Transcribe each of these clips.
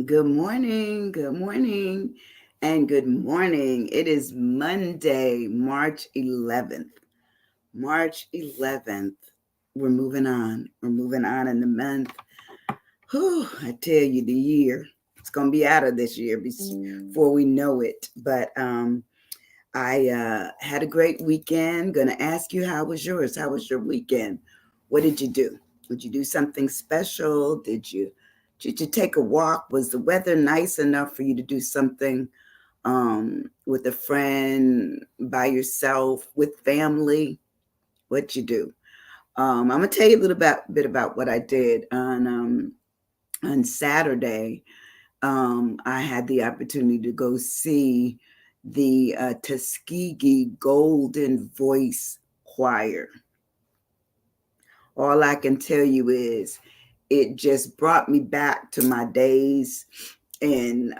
Good morning, and good morning. It is Monday, March 11th. March 11th. We're moving on. We're moving on in the month. Whew, I tell you, the year. It's going to be out of this year before we know it. But I had a great weekend. Going to ask you, how was yours? How was your weekend? What did you do? Did you do something special? Did you take a walk? Was the weather nice enough for you to do something with a friend, by yourself, with family? What you do? I'm gonna tell you a bit about what I did on Saturday. I had the opportunity to go see the Tuskegee Golden Voice Choir. All I can tell you is it just brought me back to my days in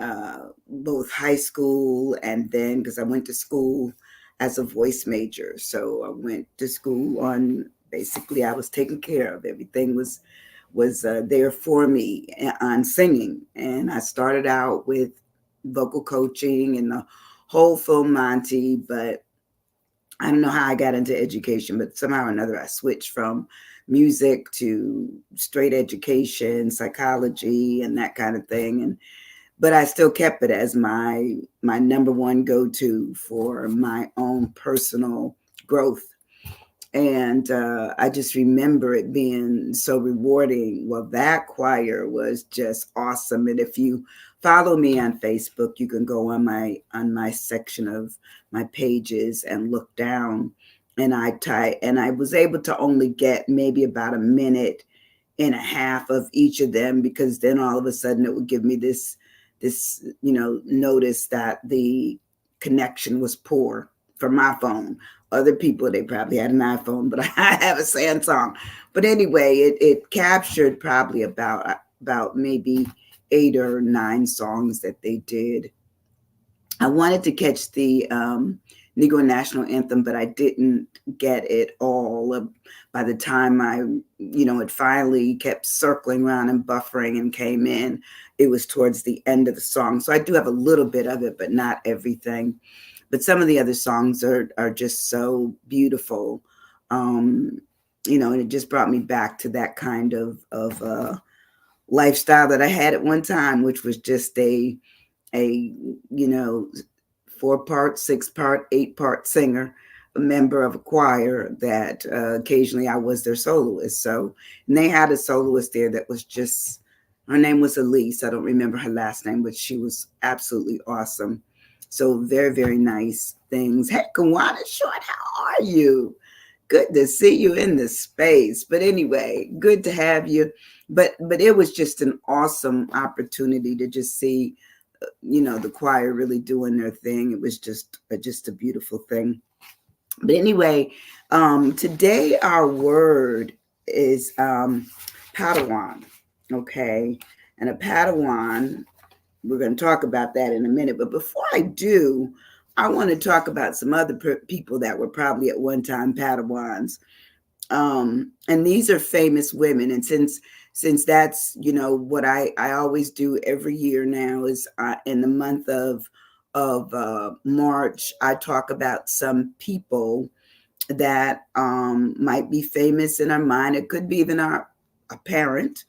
both high school, and then because I went to school as a voice major. So I went to school on, basically I was taken care of. Everything was there for me on singing. And I started out with vocal coaching and the whole full Monty, but I don't know how I got into education, but somehow or another I switched from music to straight education, psychology, and that kind of thing. And but I still kept it as my number one go to for my own personal growth. And I just remember it being so rewarding. Well, that choir was just awesome. And if you follow me on Facebook, you can go on my section of my pages and look down. And I was able to only get maybe about a minute and a half of each of them, because then all of a sudden it would give me this notice that the connection was poor for my phone. Other people, they probably had an iPhone, but I have a Samsung. But anyway, it captured probably about maybe 8 or 9 songs that they did. I wanted to catch the Negro National Anthem, but I didn't get it all. By the time it finally kept circling around and buffering and came in, it was towards the end of the song. So I do have a little bit of it, but not everything. But some of the other songs are just so beautiful. Um, and it just brought me back to that kind of lifestyle that I had at one time, which was just a 4-part, 6-part, 8-part singer, a member of a choir that occasionally I was their soloist. So, and they had a soloist there that was just, her name was Elise. I don't remember her last name, but she was absolutely awesome. So very, very nice things. Hey, Kawana Short, how are you? Good to see you in this space. But anyway, good to have you. But it was just an awesome opportunity to just see the choir really doing their thing. It was just a beautiful thing. But anyway, today our word is Padawan. Okay, and a Padawan, we're going to talk about that in a minute. But before I do, I want to talk about some other people that were probably at one time Padawans. And these are famous women. And since that's what I always do every year now is in the month of March, I talk about some people that might be famous in our mind. It could be even a parent,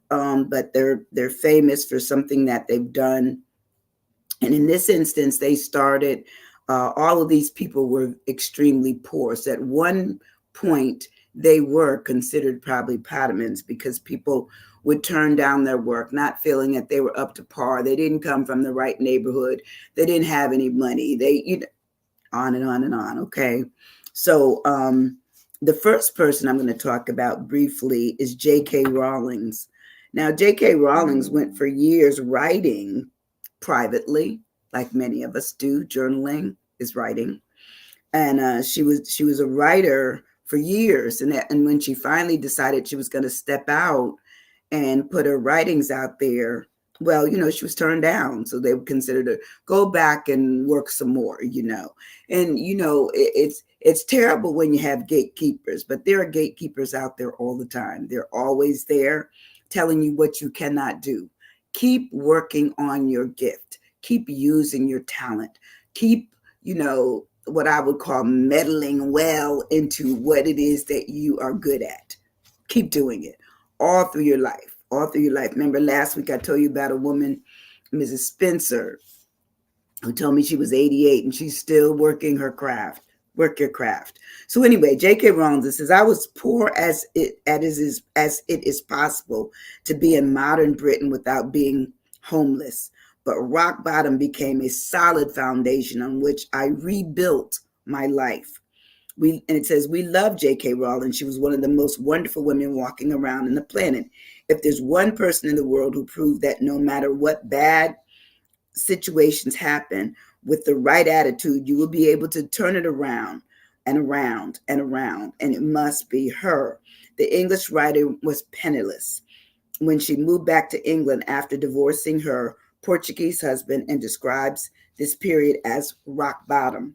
but they're famous for something that they've done. And in this instance, they started. All of these people were extremely poor. So at one point, they were considered probably Pottomans, because people would turn down their work, not feeling that they were up to par. They didn't come from the right neighborhood. They didn't have any money. On and on and on. Okay. So the first person I'm going to talk about briefly is J.K. Rawlings. Now, J.K. Rawlings went for years writing privately, like many of us do. Journaling is writing. And she was a writer for years. And when she finally decided she was going to step out and put her writings out there, well, she was turned down. So they would consider to go back and work some more, And, it's terrible when you have gatekeepers, but there are gatekeepers out there all the time. They're always there telling you what you cannot do. Keep working on your gift. Keep using your talent. Keep, what I would call meddling well into what it is that you are good at. Keep doing it all through your life. All through your life. Remember last week I told you about a woman, Mrs. Spencer, who told me she was 88 and she's still working her craft. Work your craft. So anyway, J.K. Rowling says, I was poor as it is possible to be in modern Britain without being homeless. But rock bottom became a solid foundation on which I rebuilt my life. And it says, we love J.K. Rowling. She was one of the most wonderful women walking around on the planet. If there's one person in the world who proved that no matter what bad situations happen, with the right attitude, you will be able to turn it around and around and around. And it must be her. The English writer was penniless when she moved back to England after divorcing her Portuguese husband and describes this period as rock bottom.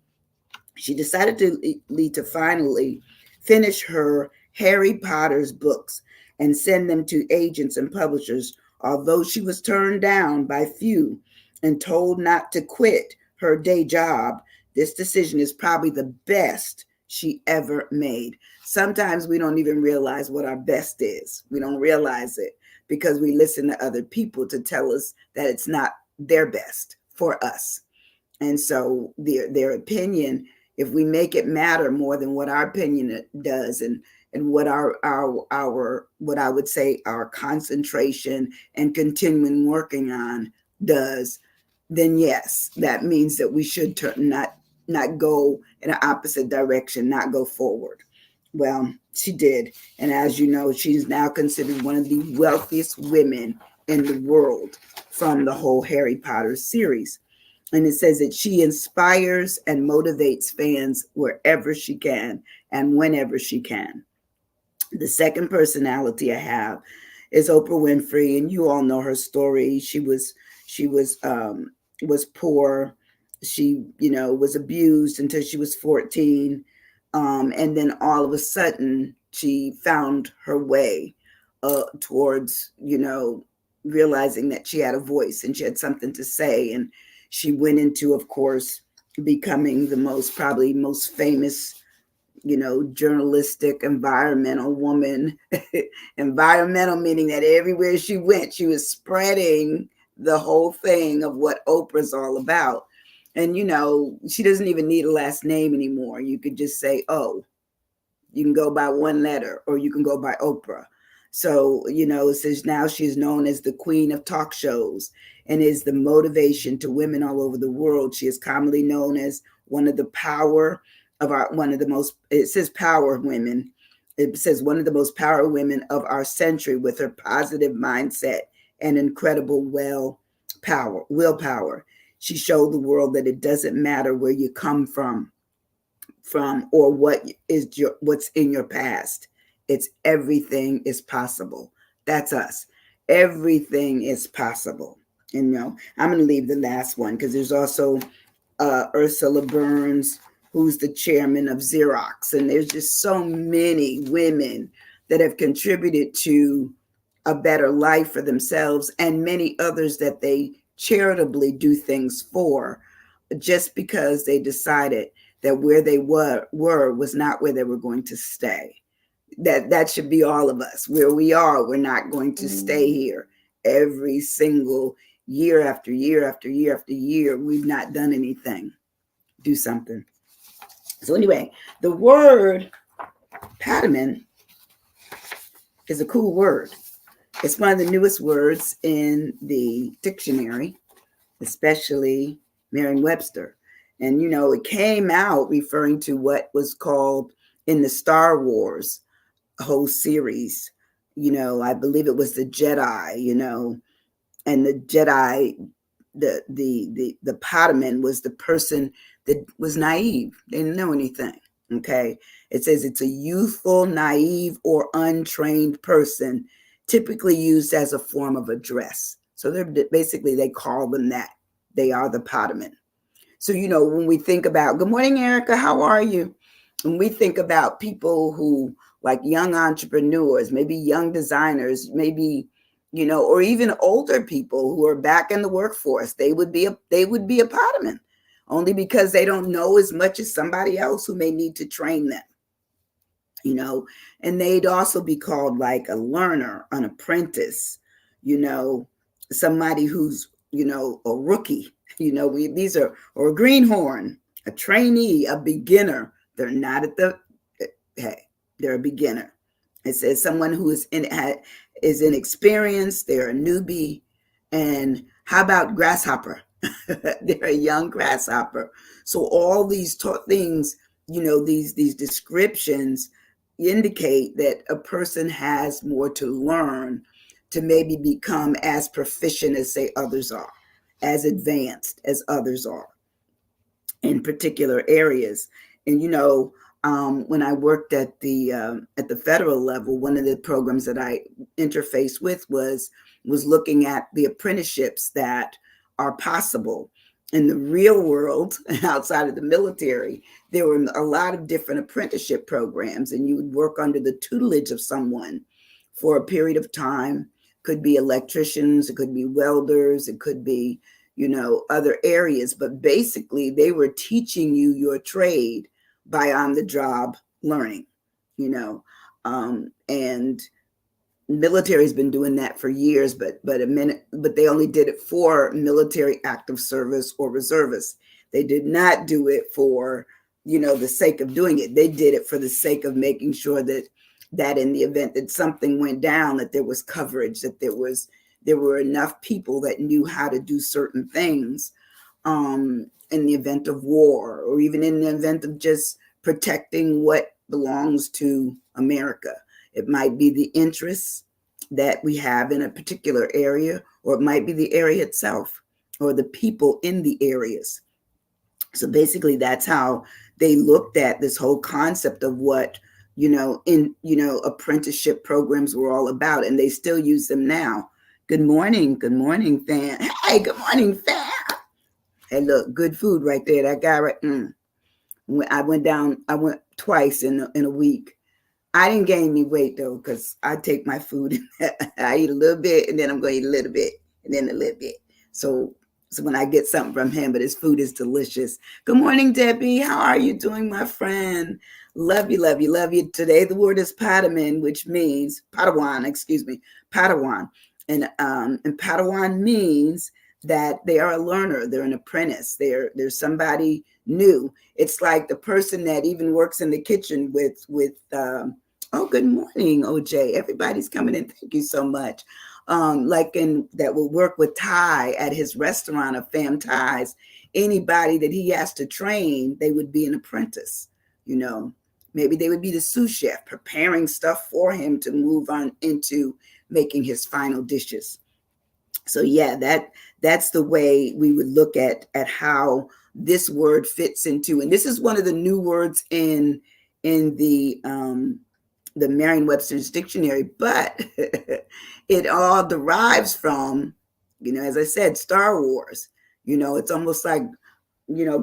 She decided to finally finish her Harry Potter's books and send them to agents and publishers, although she was turned down by few and told not to quit her day job. This decision is probably the best she ever made. Sometimes we don't even realize what our best is. We don't realize it because we listen to other people to tell us that it's not their best for us. And so their opinion, if we make it matter more than what our opinion does, and what our what I would say our concentration and continuing working on does, then yes, that means that we should not go in an opposite direction, not go forward. Well, she did, and as you know, she's now considered one of the wealthiest women in the world from the whole Harry Potter series. And it says that she inspires and motivates fans wherever she can and whenever she can. The second personality I have is Oprah Winfrey, and you all know her story. She was poor. She was abused until she was 14, and then all of a sudden she found her way towards realizing that she had a voice and she had something to say, and she went into, of course, becoming probably most famous journalistic environmental woman. Environmental meaning that everywhere she went, she was spreading the whole thing of what Oprah's all about. And she doesn't even need a last name anymore. You could just say, oh, you can go by one letter, or you can go by Oprah. So, it says now she's known as the queen of talk shows and is the motivation to women all over the world. She is commonly known as one of the most, it says power women. It says one of the most power women of our century, with her positive mindset and incredible willpower. She showed the world that it doesn't matter where you come from or what's in your past. It's everything is possible. That's us. Everything is possible. And I'm going to leave the last one because there's also Ursula Burns, who's the chairman of Xerox. And there's just so many women that have contributed to a better life for themselves, and many others that they charitably do things for, just because they decided that where they were was not where they were going to stay. That should be all of us. Where we are, we're not going to stay here. Every single year after year after year after year, we've not done anything. Do something. So anyway, the word PADAWAN is a cool word. It's one of the newest words in the dictionary, especially Merriam-Webster. And, it came out referring to what was called in the Star Wars whole series. I believe it was the Jedi, and the Jedi, the PADAWAN was the person that was naive. They didn't know anything. Okay. It says it's a youthful, naive, or untrained person, typically used as a form of address. So they call them that. They are the PADAWAN. So, when we think about, good morning, Erica, how are you? When we think about people who, like young entrepreneurs, maybe young designers, maybe, or even older people who are back in the workforce, they would be a potaman, only because they don't know as much as somebody else who may need to train them, you know, and they'd also be called like a learner, an apprentice, you know, somebody who's, a rookie, these are, or a greenhorn, a trainee, a beginner. They're not at the, hey, they're a beginner. It says someone who is inexperienced, they're a newbie. And how about grasshopper? They're a young grasshopper. So all these things, these descriptions indicate that a person has more to learn to maybe become as proficient as, say, others are, as advanced as others are in particular areas. And when I worked at the federal level, one of the programs that I interfaced with was looking at the apprenticeships that are possible in the real world outside of the military. There were a lot of different apprenticeship programs, and you would work under the tutelage of someone for a period of time. Could be electricians, it could be welders, it could be other areas, but basically they were teaching you your trade by on the job learning, and military has been doing that for years, but they only did it for military active service or reservists. They did not do it for the sake of doing it. They did it for the sake of making sure that in the event that something went down, that there was coverage, that there were enough people that knew how to do certain things in the event of war, or even in the event of just protecting what belongs to America. It might be the interests that we have in a particular area, or it might be the area itself, or the people in the areas. So basically, that's how they looked at this whole concept of what apprenticeship programs were all about, and they still use them now. Good morning, fam. Hey, good morning, fam. Hey, look, good food right there. That guy right. I went twice in a week. I didn't gain any weight though, because I take my food. I eat a little bit, and then I'm going to eat a little bit, and then a little bit. So when I get something from him, but his food is delicious. Good morning, Debbie. How are you doing, my friend? Love you, love you, love you. Today the word is Padawan, which means Padawan. Excuse me, Padawan, and Padawan means that they are a learner. They're an apprentice. They're somebody new. It's like the person that even works in the kitchen with oh, good morning, OJ. Everybody's coming in. Thank you so much. That will work with Ty at his restaurant of Fam Ties. Anybody that he has to train, they would be an apprentice. Maybe they would be the sous chef, preparing stuff for him to move on into making his final dishes. So yeah, that's the way we would look at how this word fits into, and this is one of the new words in the Merriam-Webster's dictionary, but it all derives from, as I said, Star Wars. It's almost like,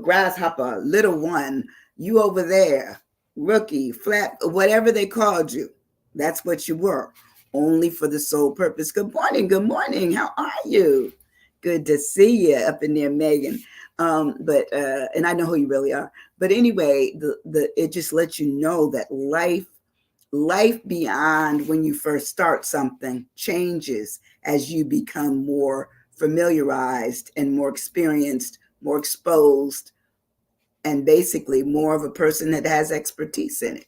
grasshopper, little one, you over there, rookie, flat, whatever they called you. That's what you were, only for the sole purpose. Good morning. How are you? Good to see you up in there, Megan. And I know who you really are. But anyway, it just lets you know that life beyond when you first start something changes as you become more familiarized and more experienced, more exposed, and basically more of a person that has expertise in it.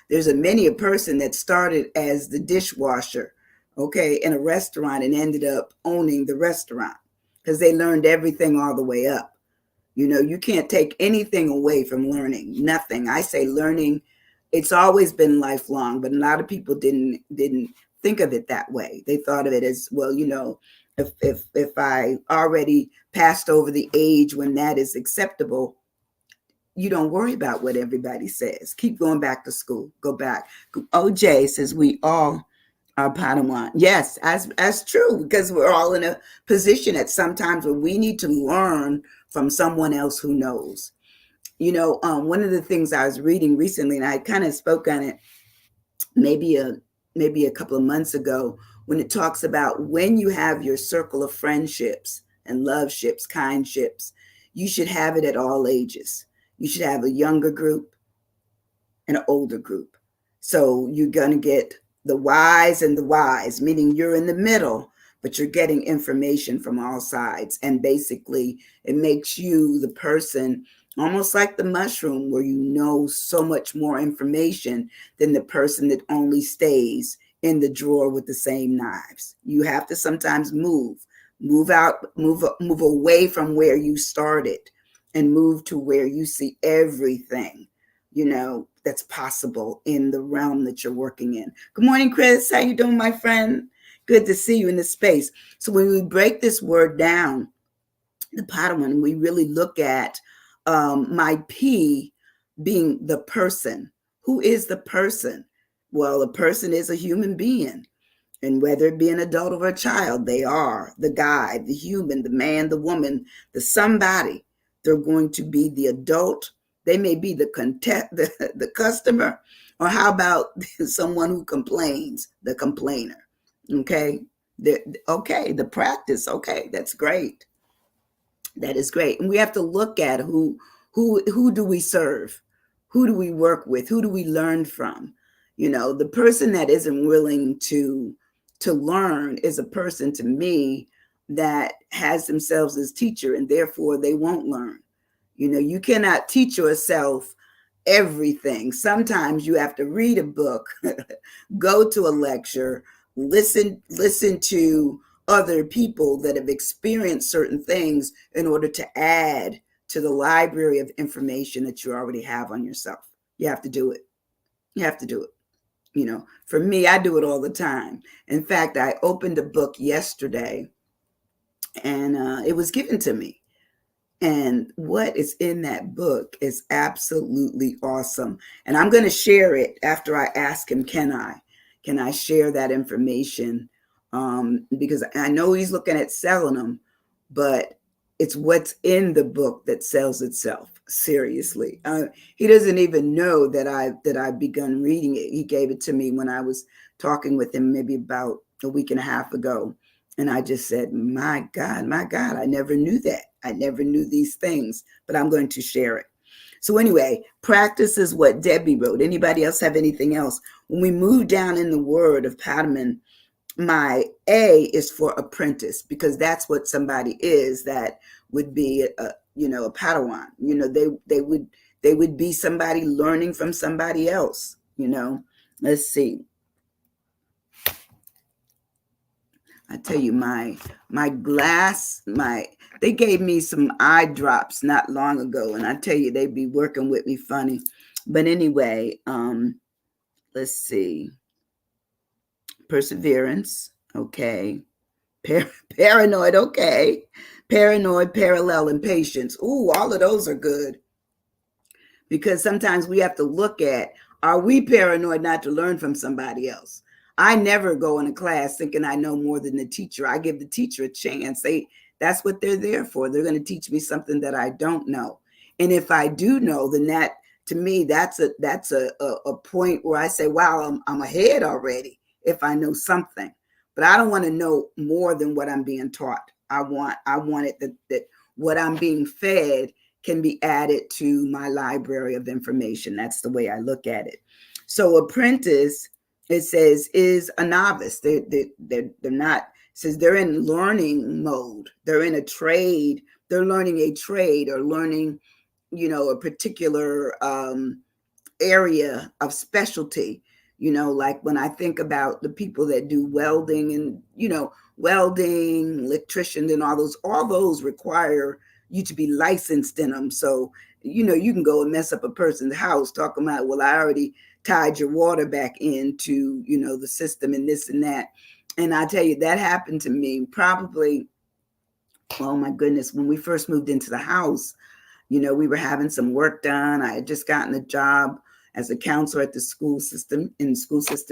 There's many a person that started as the dishwasher, okay, in a restaurant and ended up owning the restaurant because they learned everything all the way up. You can't take anything away from learning. Nothing. I say learning, it's always been lifelong, but a lot of people didn't think of it that way. They thought of it as, well, if I already passed over the age when that is acceptable, you don't worry about what everybody says. Keep going back to school. Go back. OJ says we all are Padawan. Yes, as true, because we're all in a position at some times where we need to learn from someone else who knows. One of the things I was reading recently, and I kind of spoke on it maybe a couple of months ago, when it talks about when you have your circle of friendships and love ships, kind ships, you should have it at all ages. You should have a younger group and an older group. So you're going to get the wise and the wise, meaning you're in the middle, but you're getting information from all sides. And basically, it makes you the person almost like the mushroom, where you know so much more information than the person that only stays in the drawer with the same knives. You have to sometimes move out, move away from where you started and move to where you see everything, that's possible in the realm that you're working in. Good morning, Chris. How you doing, my friend? Good to see you in this space. So when we break this word down, the Padawan, we really look at my P being the person. Who is the person? Well, a person is a human being. And whether it be an adult or a child, they are the guy, the human, the man, the woman, the somebody. They're going to be the adult. They may be the customer, or how about someone who complains, the complainer. Okay. The practice. Okay. That's great. That is great. And we have to look at who do we serve? Who do we work with? Who do we learn from? The person that isn't willing to learn is a person, to me, that has themselves as teacher, and therefore they won't learn. You cannot teach yourself everything. Sometimes you have to read a book, go to a lecture, listen to other people that have experienced certain things in order to add to the library of information that you already have on yourself. You have to do it. You have to do it. For me, I do it all the time. In fact, I opened a book yesterday, and it was given to me. And what is in that book is absolutely awesome. And I'm going to share it after I ask him, can I share that information? Because I know he's looking at selling them, but it's what's in the book that sells itself. Seriously, he doesn't even know that I've begun reading it. He gave it to me when I was talking with him maybe about a week and a half ago, and I just said, my God, I never knew that. I never knew these things, but I'm going to share it. So anyway, practice is what Debbie wrote. Anybody else have anything else? When we move down in the word of Padawan, my A is for apprentice, because that's what somebody is that would be a Padawan. They would be somebody learning from somebody else. Let's see. I tell you, my they gave me some eye drops not long ago, and I tell you, they be working with me funny. But anyway, let's see. Perseverance, okay. Paranoid, okay. Paranoid, parallel, and patience. Ooh, all of those are good. Because sometimes we have to look at, are we paranoid not to learn from somebody else? I never go in a class thinking I know more than the teacher. I give the teacher a chance. That's what they're there for. They're going to teach me something that I don't know. And if I do know, then that, to me, that's a point where I say, wow, I'm ahead already if I know something. But I don't want to know more than what I'm being taught. I want it that what I'm being fed can be added to my library of information. That's the way I look at it. So apprentice, it says, is a novice. They're not, says they're in learning mode. They're in a trade. They're learning a trade or learning, a particular area of specialty. Like when I think about the people that do welding and, welding, electricians and all those require you to be licensed in them. So, you can go and mess up a person's house talking about, well, I already tied your water back into, the system and this and that. And I tell you, that happened to me probably, oh my goodness, when we first moved into the house. We were having some work done. I had just gotten a job as a counselor at the school system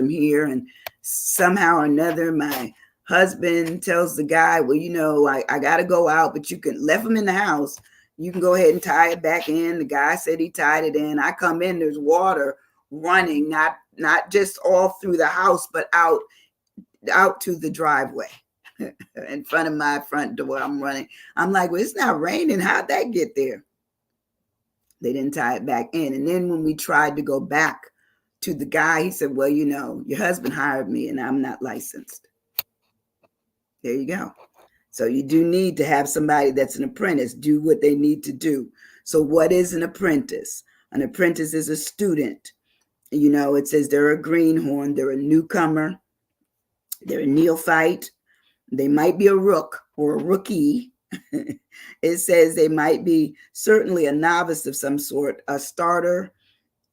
here. And somehow or another, my husband tells the guy, well, I got to go out, but you can left him in the house. You can go ahead and tie it back in. The guy said he tied it in. I come in, there's water running, not just all through the house, but out out to the driveway in front of my front door. I'm running. I'm like, well, it's not raining. How'd that get there? They didn't tie it back in. And then when we tried to go back to the guy, he said, well, your husband hired me and I'm not licensed. There you go. So you do need to have somebody that's an apprentice do what they need to do. So what is an apprentice? An apprentice is a student. It says they're a greenhorn, they're a newcomer, they're a neophyte, they might be a rook or a rookie. It says they might be certainly a novice of some sort, a starter,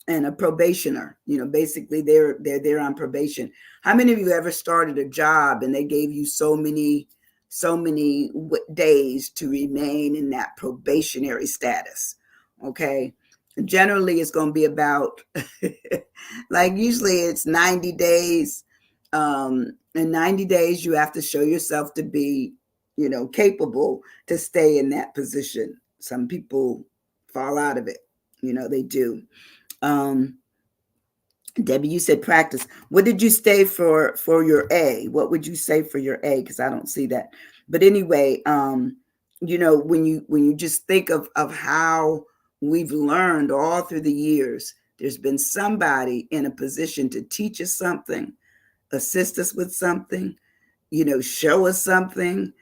and a probationer. Basically they're there on probation. How many of you ever started a job and they gave you so many days to remain in that probationary status? Okay. Generally it's going to be about like usually it's 90 days. In 90 days you have to show yourself to be capable to stay in that position. Some people fall out of it, they do. Debbie, you said practice. What did you say for your A? What would you say for your A? Because I don't see that. But anyway, when you just think of how we've learned all through the years, there's been somebody in a position to teach us something, assist us with something, show us something,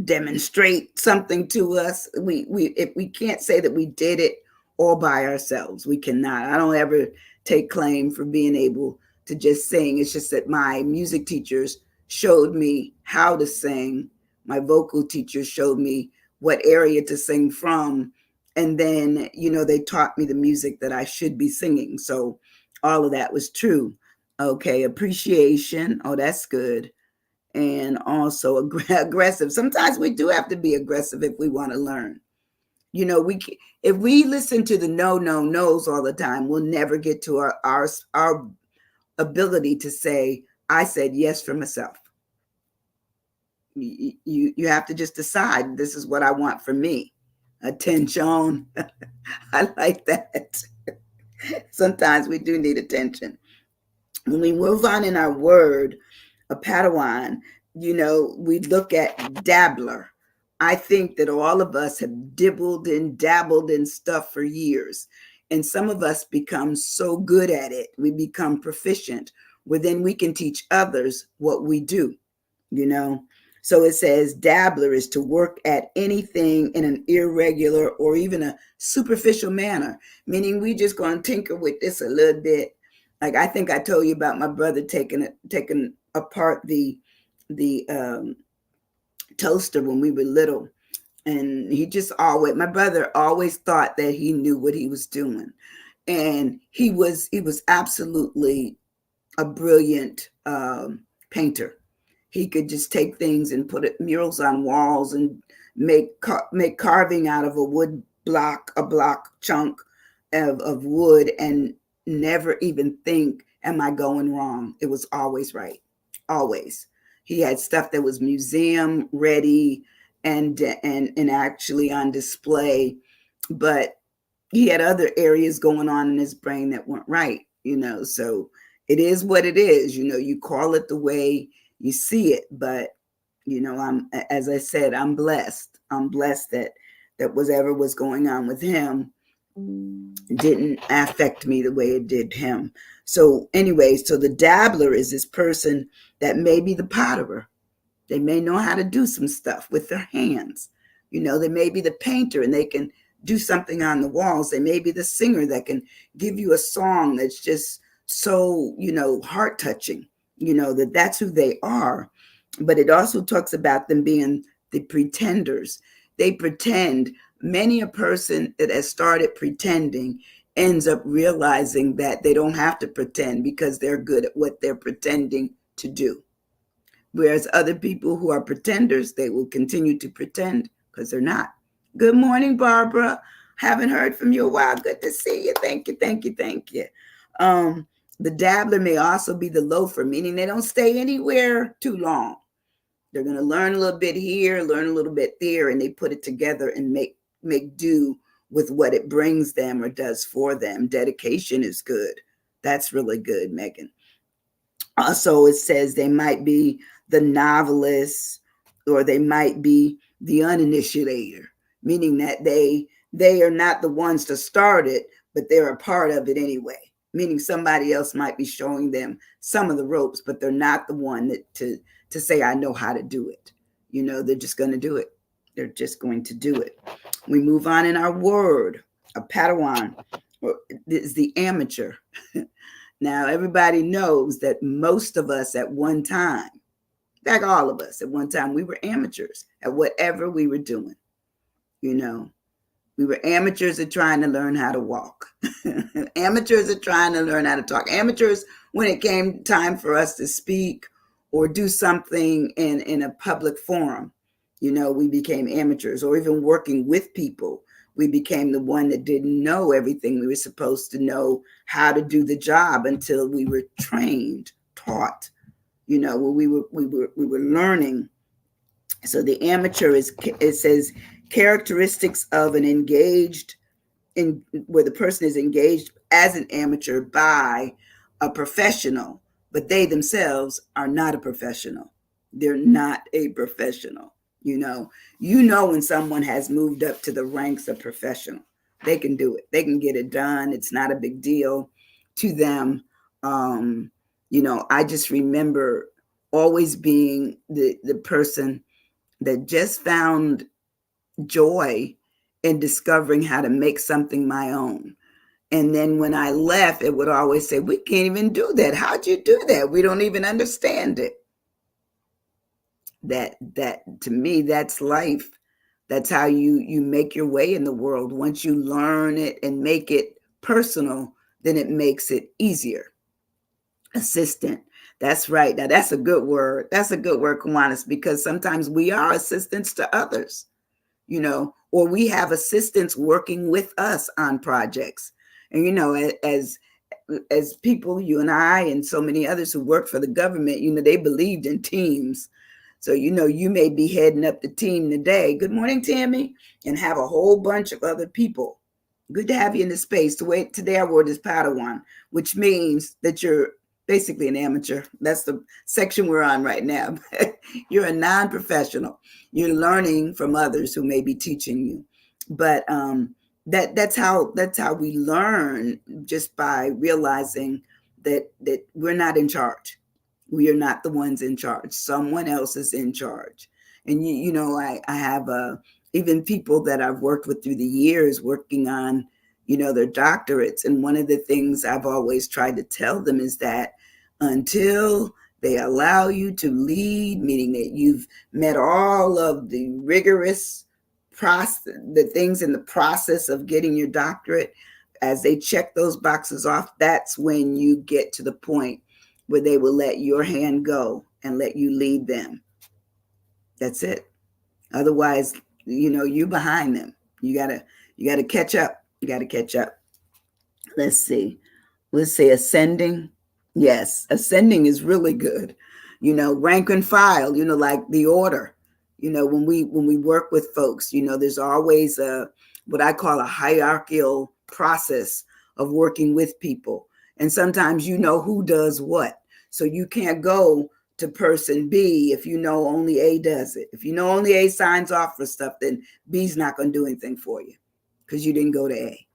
demonstrate something to us. If we can't say that we did it all by ourselves, we cannot. I don't ever take claim for being able to just sing. It's just that my music teachers showed me how to sing. My vocal teachers showed me what area to sing from. And then, they taught me the music that I should be singing. So all of that was true. Okay, appreciation. Oh, that's good. And also aggressive. Sometimes we do have to be aggressive if we want to learn. If we listen to the no's all the time, we'll never get to our ability to say, I said yes for myself. You have to just decide, this is what I want for me. Attention. I like that. Sometimes we do need attention. When we move on in our word, a Padawan, we look at dabbler. I think that all of us have dabbled in stuff for years. And some of us become so good at it, we become proficient, where then we can teach others what we do, So it says dabbler is to work at anything in an irregular or even a superficial manner, meaning we just going to tinker with this a little bit. Like I think I told you about my brother taking apart the toaster when we were little. And my brother always thought that he knew what he was doing. And he was absolutely a brilliant painter. He could just take things and put murals on walls and make carving out of a block chunk of wood, and never even think, am I going wrong? It was always right. Always. He had stuff that was museum ready and actually on display, but he had other areas going on in his brain that weren't right, so it is what it is. You call it the way you see it, but as I said, I'm blessed that whatever was going on with him didn't affect me the way it did him. So anyway, so the dabbler is this person that may be the potterer. They may know how to do some stuff with their hands. They may be the painter and they can do something on the walls. They may be the singer that can give you a song that's just so, heart touching, that's who they are. But it also talks about them being the pretenders. They pretend. Many a person that has started pretending ends up realizing that they don't have to pretend because they're good at what they're pretending to do. Whereas other people who are pretenders, they will continue to pretend because they're not. Good morning, Barbara. Haven't heard from you a while. Good to see you. Thank you, thank you, thank you. The dabbler may also be the loafer, meaning they don't stay anywhere too long. They're going to learn a little bit here, learn a little bit there, and they put it together and make do with what it brings them or does for them. Dedication is good. That's really good, Megan. Also, it says they might be the novelist, or they might be the uninitiator, meaning that they are not the ones to start it, but they're a part of it anyway. Meaning somebody else might be showing them some of the ropes, but they're not the one that to say, I know how to do it. They're just going to do it. They're just going to do it. We move on in our word. A Padawan is the amateur. Now, everybody knows that most of us at one time, like all of us at one time, we were amateurs at whatever we were doing. We were amateurs at trying to learn how to walk. Amateurs at trying to learn how to talk. Amateurs when it came time for us to speak or do something in a public forum. We became amateurs, or even working with people. We became the one that didn't know everything we were supposed to know how to do the job until we were trained, taught, where we were learning. So the amateur it says characteristics of an engaged in where the person is engaged as an amateur by a professional, but they themselves are not a professional. They're not a professional. When someone has moved up to the ranks of professional, they can do it. They can get it done. It's not a big deal to them. I just remember always being the person that just found joy in discovering how to make something my own. And then when I left, it would always say, we can't even do that. How'd you do that? We don't even understand it. That to me, that's life. That's how you make your way in the world. Once you learn it and make it personal, then it makes it easier. Assistant. That's right. Now that's a good word. That's a good word, Kiwanis, because sometimes we are assistants to others, or we have assistants working with us on projects. And, as people, you and I and so many others who work for the government, they believed in teams. So, you may be heading up the team today. Good morning, Tammy, and have a whole bunch of other people. Good to have you in the space. Today our word is Padawan, which means that you're basically an amateur. That's the section we're on right now. You're a non-professional. You're learning from others who may be teaching you. But that's how we learn, just by realizing that we're not in charge. We are not the ones in charge. Someone else is in charge. And I have even people that I've worked with through the years working on their doctorates. And one of the things I've always tried to tell them is that until they allow you to lead, meaning that you've met all of the rigorous process, the things in the process of getting your doctorate, as they check those boxes off, that's when you get to the point where they will let your hand go and let you lead them. That's it. Otherwise, you're behind them. You gotta catch up. You gotta catch up. Let's see. Let's say ascending. Yes, ascending is really good. Rank and file, like the order. When we work with folks, there's always what I call a hierarchical process of working with people. And sometimes who does what. So you can't go to person B if only A does it. If only A signs off for stuff, then B's not going to do anything for you because you didn't go to A.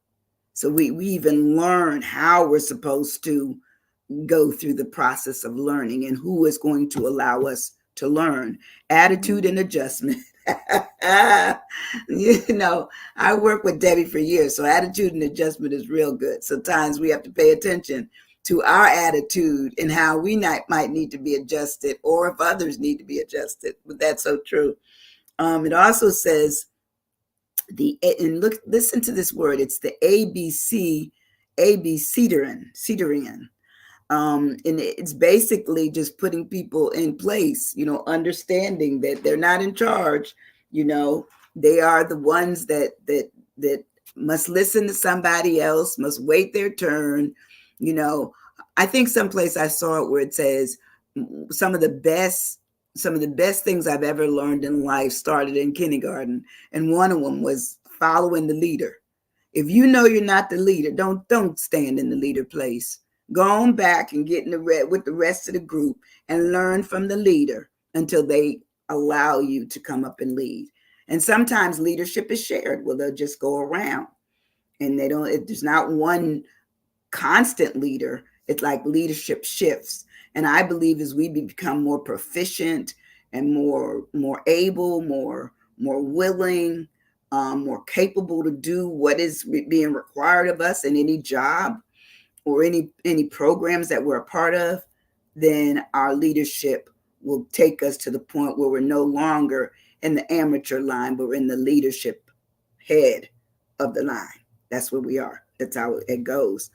So we even learn how we're supposed to go through the process of learning and who is going to allow us to learn. Attitude and adjustment. I work with Debbie for years, so attitude and adjustment is real good. Sometimes we have to pay attention to our attitude and how we might need to be adjusted, or if others need to be adjusted. But that's so true. It also says listen to this word. It's the ABC Cedarian. And it's basically just putting people in place, understanding that they're not in charge. They are the ones that must listen to somebody else, must wait their turn. I think someplace I saw it where it says some of the best things I've ever learned in life started in kindergarten, and one of them was following the leader. If you're not the leader, don't stand in the leader place. Go on back and get with the rest of the group and learn from the leader. until they allow you to come up and lead. And sometimes leadership is shared, where they'll just go around and they don't, there's not one constant leader. It's like leadership shifts. And I believe as we become more proficient and more able, more willing, more capable to do what is being required of us in any job or any programs that we're a part of, then our leadership will take us to the point where we're no longer in the amateur line, but we're in the leadership head of the line. That's where we are. That's how it goes.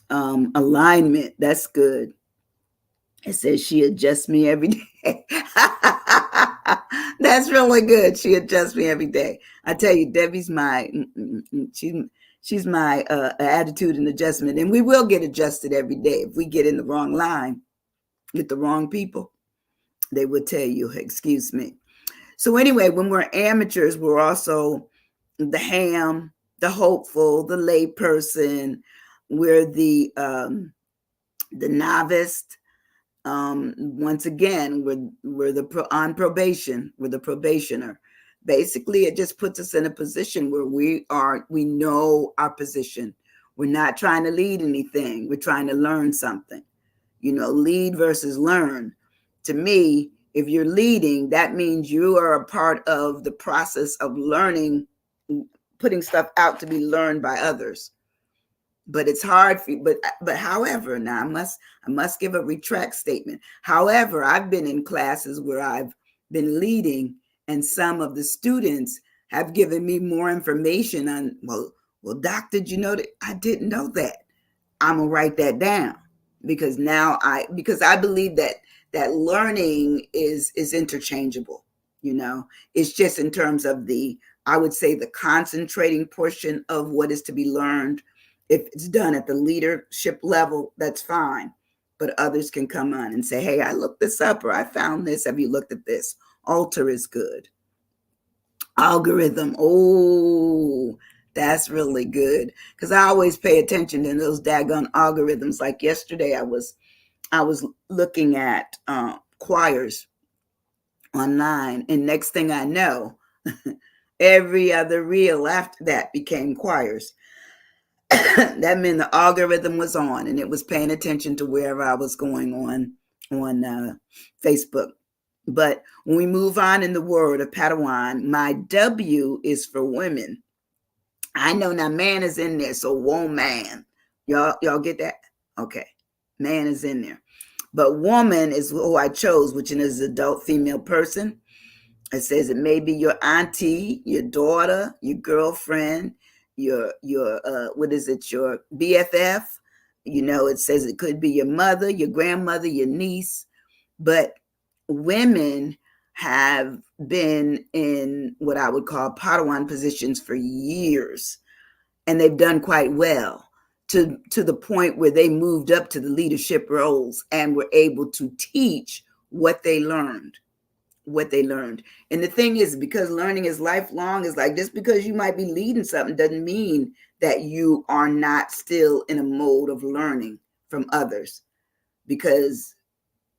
Alignment, that's good. It says she adjusts me every day. That's really good. She adjusts me every day. I tell you, Debbie's my she's my attitude and adjustment, and we will get adjusted every day if we get in the wrong line with the wrong people. They would tell you, excuse me. So anyway, when we're amateurs, we're also the ham, the hopeful, the lay person. We're the novice. Once again, we're on probation. We're the probationer. Basically, it just puts us in a position where we know our position. We're not trying to lead anything. We're trying to learn something. Lead versus learn. To me, if you're leading, that means you are a part of the process of learning, putting stuff out to be learned by others. But it's hard for you. But however, now I must give a retract statement. However, I've been in classes where I've been leading, and some of the students have given me more information on, well, Doc, did you know that? I didn't know that. I'm gonna write that down because I believe that learning is interchangeable. It's just in terms of I would say the concentrating portion of what is to be learned. If it's done at the leadership level, that's fine. But others can come on and say, hey, I looked this up, or I found this. Have you looked at this? Alter is good. Algorithm. Oh, that's really good. Because I always pay attention to those daggone algorithms. Like yesterday, I was looking at choirs online. And next thing I know, every other reel after that became choirs. That meant the algorithm was on and it was paying attention to wherever I was going on Facebook. But when we move on in the word of Padawan, my W is for women. I know now man is in there, so woman. Y'all get that? Okay. Man is in there. But woman is who I chose, which is an adult female person. It says it may be your auntie, your daughter, your girlfriend, your what is it, your BFF. It says it could be your mother, your grandmother, your niece. But women have been in what I would call Padawan positions for years, and they've done quite well to the point where they moved up to the leadership roles and were able to teach what they learned. And the thing is, because learning is lifelong, is like, just because you might be leading something doesn't mean that you are not still in a mode of learning from others. Because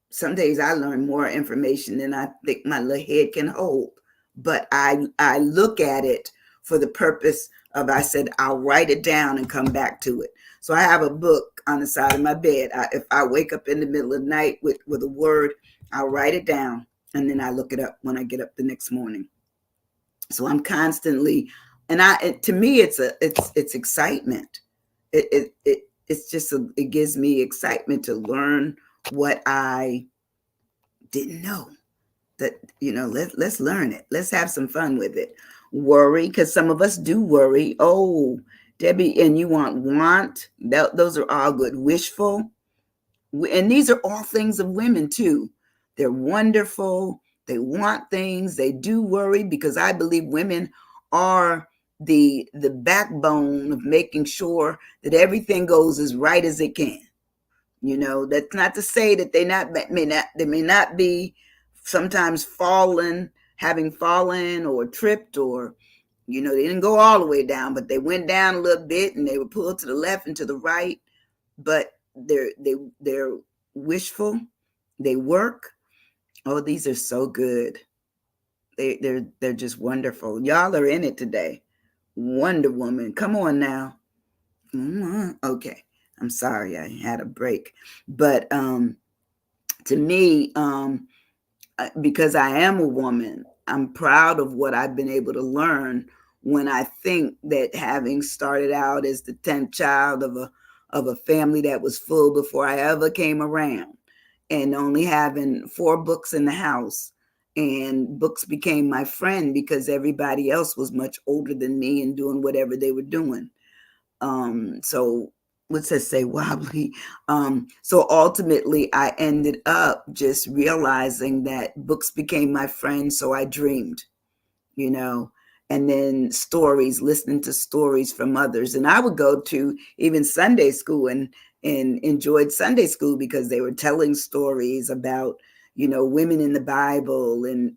some days I learn more information than I think my little head can hold. But I look at it for the purpose of, I said, I'll write it down and come back to it. So I have a book on the side of my bed. If I wake up in the middle of the night with a word, I'll write it down. And then I look it up when I get up the next morning. So I'm constantly, to me, it's excitement. It's just, it gives me excitement to learn what I didn't know. That, let's learn it. Let's have some fun with it. Worry, because some of us do worry. Oh, Debbie, and you want, those are all good. Wishful. And these are all things of women too. They're wonderful. They want things. They do worry, because I believe women are the backbone of making sure that everything goes as right as it can. That's not to say that they may not be sometimes having fallen or tripped, or they didn't go all the way down, but they went down a little bit and they were pulled to the left and to the right. But they're wishful. They work. Oh, these are so good. They're just wonderful. Y'all are in it today. Wonder Woman. Come on now. Okay. I'm sorry I had a break. But to me, because I am a woman, I'm proud of what I've been able to learn when I think that having started out as the 10th child of a family that was full before I ever came around, and only having 4 books in the house, and books became my friend because everybody else was much older than me and doing whatever they were doing. So what's that say, wobbly? So ultimately I ended up just realizing that books became my friend, so I dreamed, you know, and then stories, listening to stories from others. And I would go to even Sunday school and enjoyed Sunday school because they were telling stories about, women in the Bible and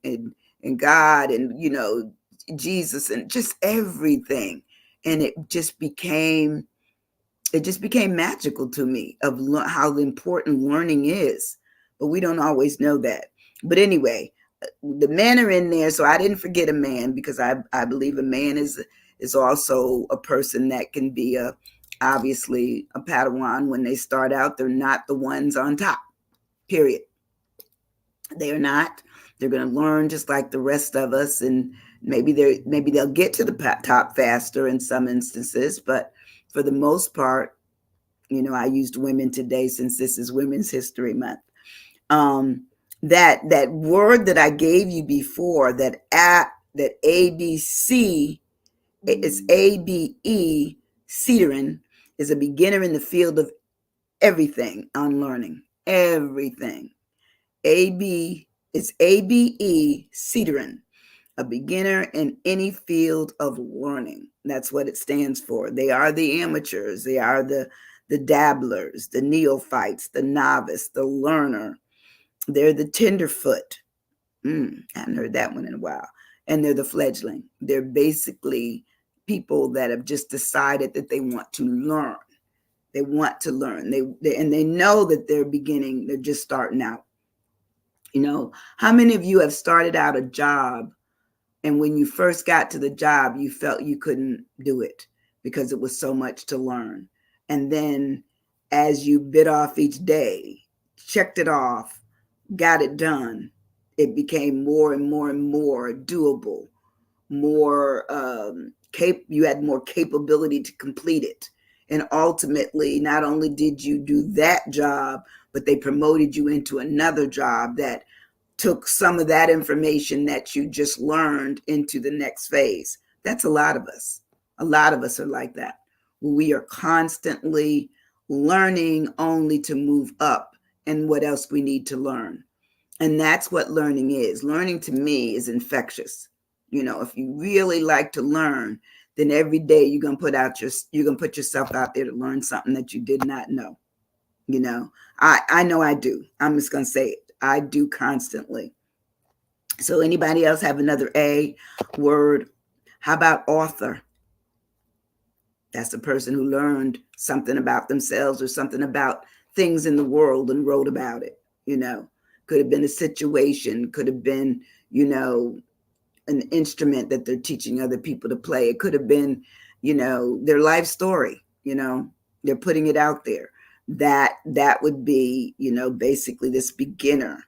God and, Jesus and just everything. And it just became magical to me of how important learning is. But we don't always know that. But anyway, the men are in there, so I didn't forget a man because I believe a man is also a person that can be obviously a Padawan. When they start out, they're not the ones on top. Period. They are not. They're going to learn just like the rest of us, and maybe they'll get to the top faster in some instances, but for the most part, I used women today since this is Women's History Month. Um, that word that I gave you before, that ABC, it's ABE, Cedrin, is a beginner in the field of everything on learning. Everything. AB, it's ABE, Cedrin, a beginner in any field of learning. That's what it stands for. They are the amateurs. They are the dabblers, the neophytes, the novice, the learner. They're the tenderfoot. I haven't heard that one in a while. And they're the fledgling. They're basically people that have just decided that they want to learn. They want to learn. They know that they're beginning. They're just starting out. How many of you have started out a job, and when you first got to the job, you felt you couldn't do it because it was so much to learn? And then as you bit off each day, checked it off, got it done, it became more and more and more doable, more you had more capability to complete it. And ultimately, not only did you do that job, but they promoted you into another job that took some of that information that you just learned into the next phase. That's a lot of us. A lot of us are like that. We are constantly learning only to move up and what else we need to learn. And that's what learning is. Learning to me is infectious. If you really like to learn, then every day you're gonna put yourself out there to learn something that you did not know. I know I do. I'm just gonna say it. I do constantly. So anybody else have another A word? How about author? That's the person who learned something about themselves or something about things in the world and wrote about it. Could have been a situation, could have been, an instrument that they're teaching other people to play. It could have been, their life story, they're putting it out there. That would be, basically this beginner,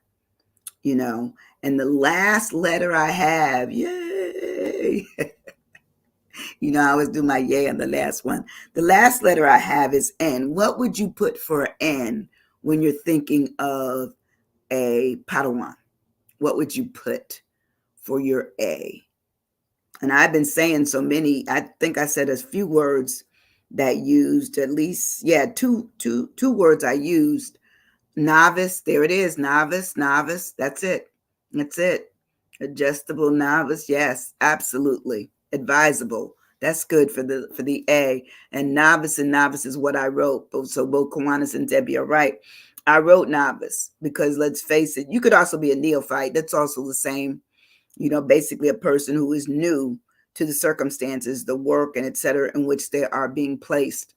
and the last letter I have, yay. I always do my yay on the last one. The last letter I have is N. What would you put for N when you're thinking of a Padawan? What would you put for your A? And I've been saying so many, I think I said a few words that used at least, two words I used. Novice, there it is. Novice. That's it. Adjustable novice. Yes, absolutely. Advisable. That's good for the A. And novice is what I wrote. So both Kiwanis and Debbie are right. I wrote novice because let's face it, you could also be a neophyte. That's also the same. Basically a person who is new to the circumstances, the work, and et cetera, in which they are being placed.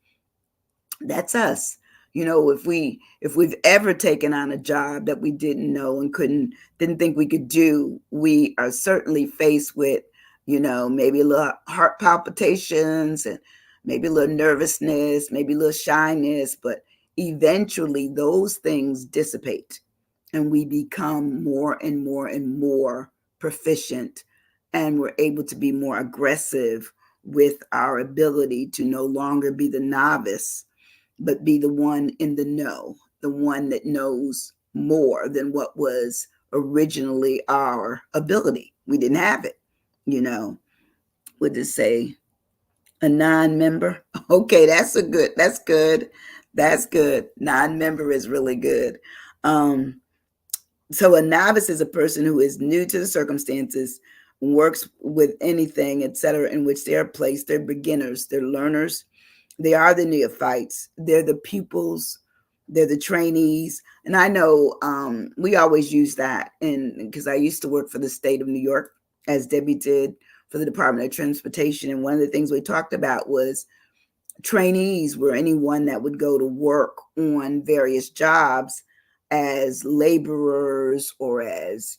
That's us. if we've ever taken on a job that we didn't know and didn't think we could do, we are certainly faced with, maybe a little heart palpitations and maybe a little nervousness, maybe a little shyness, but eventually those things dissipate and we become more and more and more proficient, and we're able to be more aggressive with our ability to no longer be the novice, but be the one in the know, the one that knows more than what was originally our ability. We didn't have it, you know. Would it say a non-member? Okay, that's good. That's good. Non-member is really good. Um, so a novice is a person who is new to the circumstances, works with anything, etc., in which they are placed. They're beginners, they're learners, they are the neophytes, they're the pupils, they're the trainees. And I know we always use that, and because I used to work for the state of New York, as Debbie did for the Department of Transportation, and one of the things we talked about was trainees were anyone that would go to work on various jobs as laborers or as,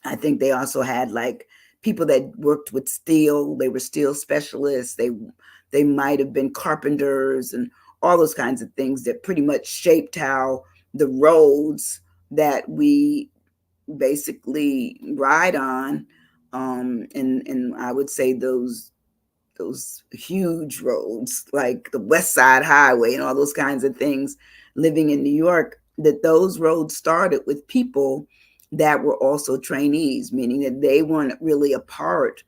I think they also had like people that worked with steel. They were steel specialists. They might have been carpenters and all those kinds of things that pretty much shaped how the roads that we basically ride on, and I would say those huge roads like the West Side Highway and all those kinds of things, living in New York, that those roads started with people that were also trainees, meaning that they weren't really a part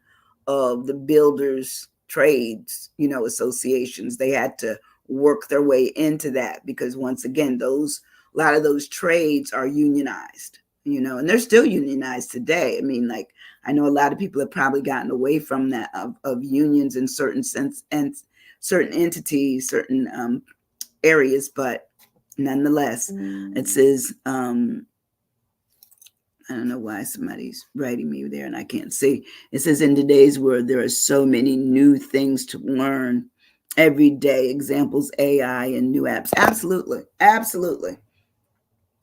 of the builders trades, associations. They had to work their way into that because once again, a lot of those trades are unionized, and they're still unionized today. I mean, like, I know a lot of people have probably gotten away from that of unions in certain sense and certain entities, certain areas, but nonetheless, it says, I don't know why somebody's writing me there and I can't see. It says, in today's world, there are so many new things to learn every day. Examples, AI and new apps. Absolutely. Absolutely.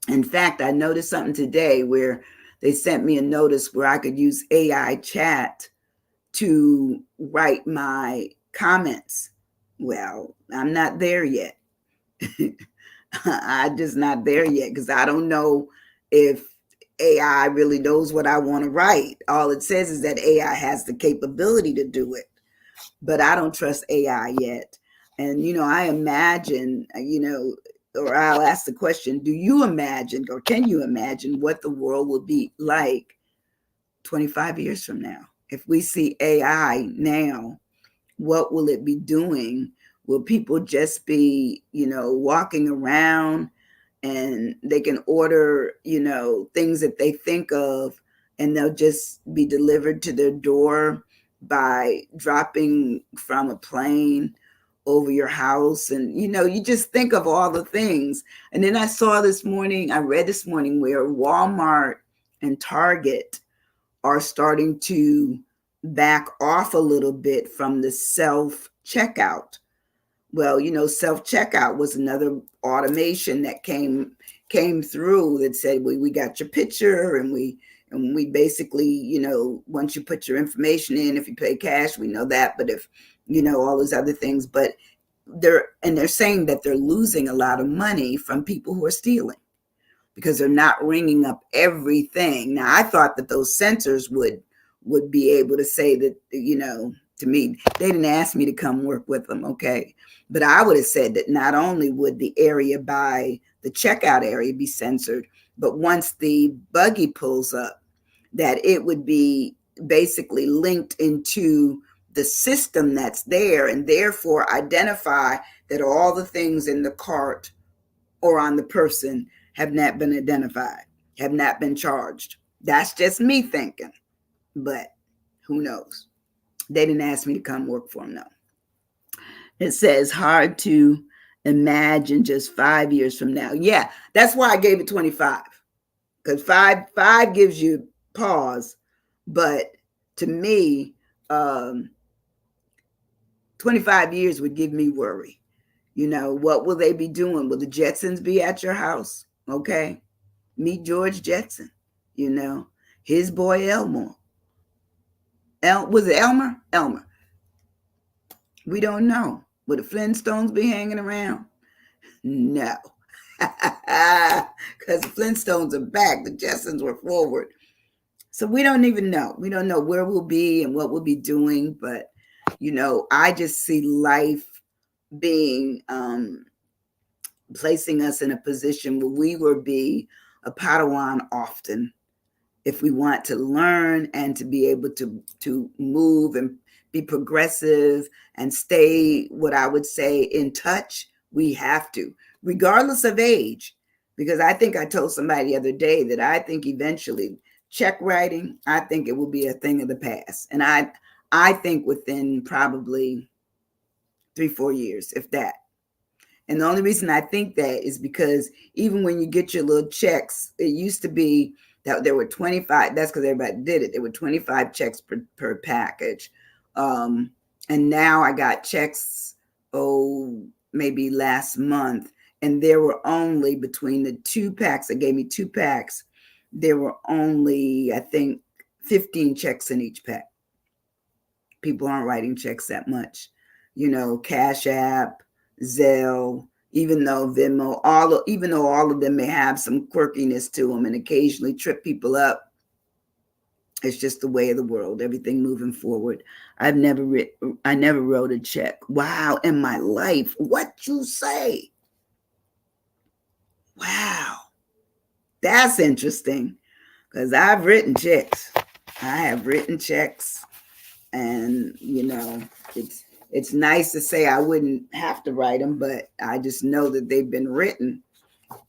In fact, I noticed something today where they sent me a notice where I could use AI chat to write my comments. Well, I'm not there yet. I'm just not there yet because I don't know if AI really knows what I want to write. All it says is that AI has the capability to do it, but I don't trust AI yet. And, I imagine, or I'll ask the question, do you imagine or can you imagine what the world will be like 25 years from now? If we see AI now, what will it be doing? Will people just be, walking around and they can order, things that they think of and they'll just be delivered to their door by dropping from a plane over your house? And, you just think of all the things. And then I read this morning where Walmart and Target are starting to back off a little bit from the self checkout. Well, self checkout was another automation that came through that said, we got your picture, and we basically, once you put your information in, if you pay cash, we know that, but if all those other things. But they're saying that they're losing a lot of money from people who are stealing because they're not ringing up everything. Now, I thought that those sensors would be able to say that, to me, they didn't ask me to come work with them, okay? But I would have said that not only would the area by the checkout area be censored, but once the buggy pulls up, that it would be basically linked into the system that's there and therefore identify that all the things in the cart or on the person have not been identified, have not been charged. That's just me thinking, but who knows? They didn't ask me to come work for them, no. It says hard to imagine just 5 years from now. Yeah, that's why I gave it 25, because five gives you pause, but to me, 25 years would give me worry. What will they be doing? Will the Jetsons be at your house? Okay. Meet George Jetson, you know, his boy Elmore. Was it Elmer? Elmer. We don't know. Will the Flintstones be hanging around? No. Because the Flintstones are back. The Jetsons were forward. So we don't even know. We don't know where we'll be and what we'll be doing. But, I just see life being placing us in a position where we will be a Padawan often if we want to learn and to be able to move and be progressive and stay, what I would say, in touch. We have to, regardless of age, because I think I told somebody the other day that I think eventually check writing, I think it will be a thing of the past. And I think within probably 3-4 years, if that. And the only reason I think that is because even when you get your little checks, it used to be that there were 25. That's because everybody did it. There were 25 checks per package. And now I got checks, maybe last month. And there were only, between the 2 packs, that gave me 2 packs, there were only, I think, 15 checks in each pack. People aren't writing checks that much. Cash App, Zelle, even though Venmo, even though all of them may have some quirkiness to them and occasionally trip people up, it's just the way of the world. Everything moving forward. I never wrote a check. Wow, in my life. What you say? Wow, that's interesting, because I've written checks. I have written checks, and it's nice to say I wouldn't have to write them, but I just know that they've been written,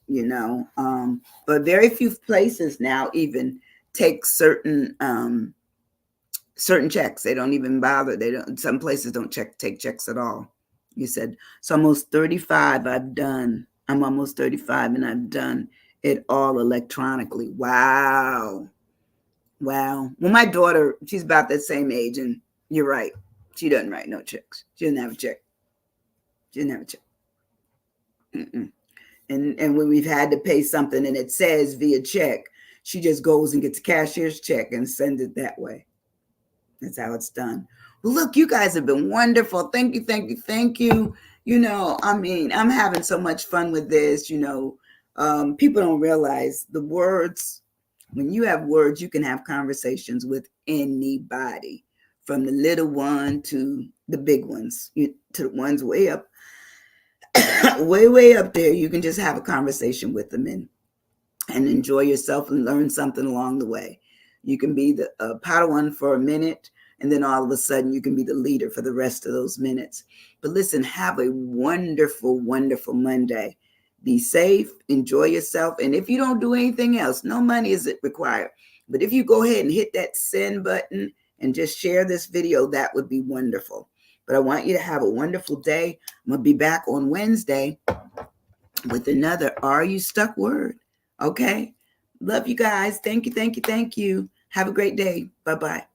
but very few places now even take certain checks. They don't even bother. Some places don't take checks at all. You said, so almost 35 I've done. I'm almost 35 and I've done it all electronically. Wow. Well, my daughter, she's about that same age, and you're right. She doesn't write no checks. She doesn't have a check. She doesn't have a check. Mm-mm. And when we've had to pay something and it says via check, she just goes and gets a cashier's check and sends it that way. That's how it's done. Well, look, you guys have been wonderful. Thank you, thank you, thank you. I'm having so much fun with this. People don't realize the words. When you have words, you can have conversations with anybody, from the little one to the big ones, to the ones way up, way up there. You can just have a conversation with them and enjoy yourself and learn something along the way. You can be the Padawan for a minute, and then all of a sudden you can be the leader for the rest of those minutes. But listen, have a wonderful, wonderful Monday. Be safe, enjoy yourself. And if you don't do anything else, no money is required. But if you go ahead and hit that send button and just share this video, that would be wonderful. But I want you to have a wonderful day. I'm going to be back on Wednesday with another Are You Stuck word. Okay? Love you guys. Thank you, thank you, thank you. Have a great day. Bye-bye.